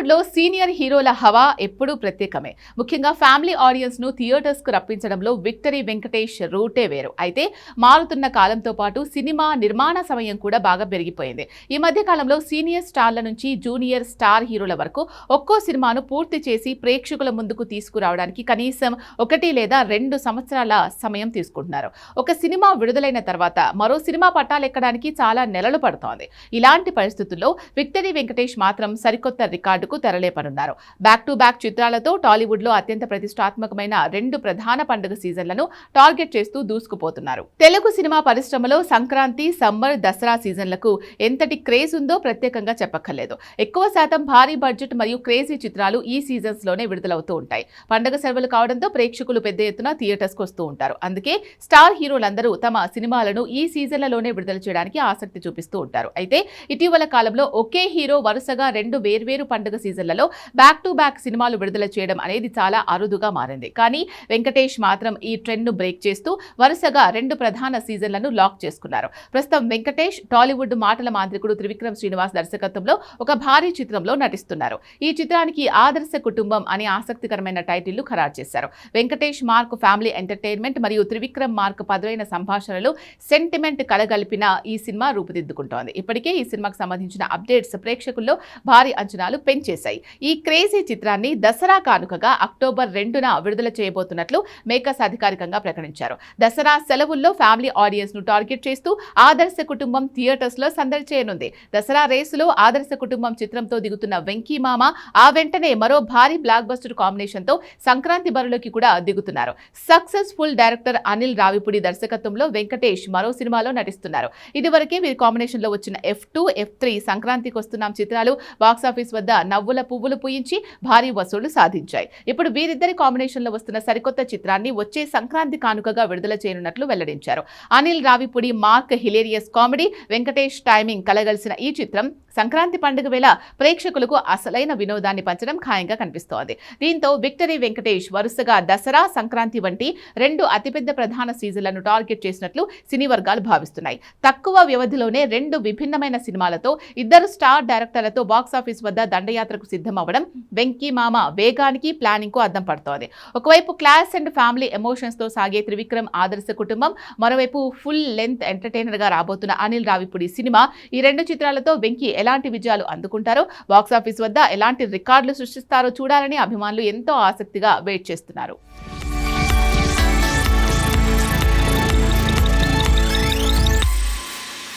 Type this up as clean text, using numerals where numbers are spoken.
టాలీవుడ్ లో సీనియర్ హీరోల హవా ఎప్పుడూ ప్రత్యేకమే. ముఖ్యంగా ఫ్యామిలీ ఆడియన్స్ ను థియేటర్స్ కు రప్పించడంలో విక్టరీ వెంకటేష్ రూటే వేరు. అయితే మారుతున్న కాలంతో పాటు సినిమా నిర్మాణ సమయం కూడా బాగా పెరిగిపోయింది. ఈ మధ్య కాలంలో సీనియర్ స్టార్ల నుంచి జూనియర్ స్టార్ హీరోల వరకు ఒక్కో సినిమాను పూర్తి చేసి ప్రేక్షకుల ముందుకు తీసుకురావడానికి కనీసం 1 లేదా 2 సంవత్సరాల సమయం తీసుకుంటున్నారు. ఒక సినిమా విడుదలైన తర్వాత మరో సినిమా పట్టాలెక్కడానికి చాలా నెలలు పడుతోంది. ఇలాంటి పరిస్థితుల్లో విక్టరీ వెంకటేష్ మాత్రం సరికొత్త రికార్డుకు తెరలేపనున్నారు. బ్యాక్ టు బ్యాక్ చిత్రాలతో టాలీవుడ్ లో అత్యంత ప్రతిష్టాత్మకమైన 2 ప్రధాన పండుగ సీజన్లను టార్గెట్ చేస్తూ దూసుకుపోతున్నారు. తెలుగు సినిమా పరిశ్రమలో సంక్రాంతి, సమ్మర్, దసరా సీజన్లకు ఎంతటి క్రేజ్ ఉందో ప్రత్యేకంగా చెప్పక్కర్లేదు. ఎక్కువ శాతం భారీ బడ్జెట్ మరియు క్రేజీ చిత్రాలు ఈ సీజన్స్ లోనే విడుదలవుతూ ఉంటాయి. పండుగ సెలవులు కావడంతో ప్రేక్షకులు పెద్ద ఎత్తున థియేటర్స్ కు వస్తూ ఉంటారు. అందుకే స్టార్ హీరోలందరూ తమ సినిమాలను ఈ సీజన్లలోనే విడుదల చేయడానికి ఆసక్తి చూపిస్తూ ఉంటారు. అయితే ఇటీవల కాలంలో ఒకే హీరో వరుసగా 2 వేర్వేరు పండుగ సీజన్లలో బ్యాక్ టు బ్యాక్ సినిమాలు విడుదల చేయడం అనేది చాలా అరుదుగా మారింది. కానీ వెంకటేష్ మాత్రం ఈ ట్రెండ్ ను బ్రేక్ చేస్తూ వరుసగా 2 ప్రధాన సీజన్లను లాక్ చేసుకున్నారు. ప్రస్తుతం వెంకటేష్ టాలీవుడ్ మాటల మాంత్రికుడు త్రివిక్రమ్ శ్రీనివాస్ దర్శకత్వంలో ఒక భారీ చిత్రంలో నటిస్తున్నారు. ఈ చిత్రానికి ఆదర్శ కుటుంబం అనే ఆసక్తికరమైన టైటిల్ ను ఖరారు చేశారు. వెంకటేష్ మార్క్ ఫ్యామిలీ ఎంటర్టైన్మెంట్ మరియు త్రివిక్రమ్ మార్క్ పదులైన సంభాషణలు సెంటిమెంట్ కలగలిపిన ఈ సినిమా రూపుదిద్దుకుంటోంది. ఇప్పటికే ఈ సినిమాకు సంబంధించిన అప్డేట్స్ ప్రేక్షకుల్లో భారీ అంచనాలు పెంచేశాయి. ఈ క్రేజీ చిత్రాన్ని దసరా కానుకగా అక్టోబర్ 2న విడుదల చేయబోతున్నట్లు మేకర్స్ అధికారికంగా ప్రకటించారు. దసరా సెలవుల్లో ఫ్యామిలీ ఆడియన్స్ ను టార్గెట్ చేస్తూ ఆదర్శ కుటుంబం థియేటర్స్ లో సందడి చేయనుంది. దసరా రేసులో ఆదర్శ కుటుంబం చిత్రంతో దిగుతున్న వెంకీ మామ ఆ వెంటనే మరో భారీ బ్లాక్ బస్టర్ కాంబినేషన్ తో సంక్రాంతి బరిలోకి కూడా దిగుతున్నారు. సక్సెస్ఫుల్ డైరెక్టర్ అనిల్ రావిపూడి దర్శకత్వంలో వెంకటేష్ మరో సినిమాలో నటిస్తున్నారు. ఇదివరకే వీరి కాంబినేషన్ లో వచ్చిన F2, F3 సంక్రాంతికి వస్తున్నాం చిత్రాలు బాక్సాఫీస్ వద్ద నవ్వుల పువ్వులు పూయించి భారీ వసూళ్లు సాధించాయి. ఇప్పుడు వీరిద్దరి కాంబినేషన్ లో వస్తున్న సరికొత్త చిత్రాన్ని వచ్చే సంక్రాంతి కానుకగా విడుదల చేయనున్నట్లు వెల్లడించారు. Anil Ravipudi mark hilarious comedy, Venkatesh timing కలగలిసిన ఈ చిత్రం సంక్రాంతి పండుగ వేళ ప్రేక్షకులకు అసలైన వినోదాన్ని పంచడం ఖాయంగా కనిపిస్తోంది. దీంతో విక్టరీ వెంకటేష్ వరుసగా దసరా, సంక్రాంతి వంటి 2 అతిపెద్ద ప్రధాన సీజన్లను టార్గెట్ చేసినట్లు సినీ వర్గాలు భావిస్తున్నాయి. తక్కువ వ్యవధిలోనే 2 విభిన్నమైన సినిమాలతో 2 స్టార్ డైరెక్టర్లతో బాక్సాఫీస్ వద్ద దండయాత్రకు సిద్ధం అవ్వడం వెంకీ మామ వేగానికి, ప్లానింగ్ కు అద్దం పడుతోంది. ఒకవైపు క్లాస్ అండ్ ఫ్యామిలీ ఎమోషన్స్ తో సాగే త్రివిక్రమ్ ఆదర్శ కుటుంబం, మరోవైపు ఫుల్ లెంత్ ఎంటర్టైనర్ గా రాబోతున్న అనిల్ రావిపూడి సినిమా. ఈ 2 చిత్రాలతో వెంకీ ఎలాంటి విజయాలు అందుకుంటారో, బాక్సాఫీస్ వద్ద ఎలాంటి రికార్డులు సృష్టిస్తారో చూడాలని అభిమానులు ఎంతో ఆసక్తిగా వెయిట్ చేస్తున్నారు.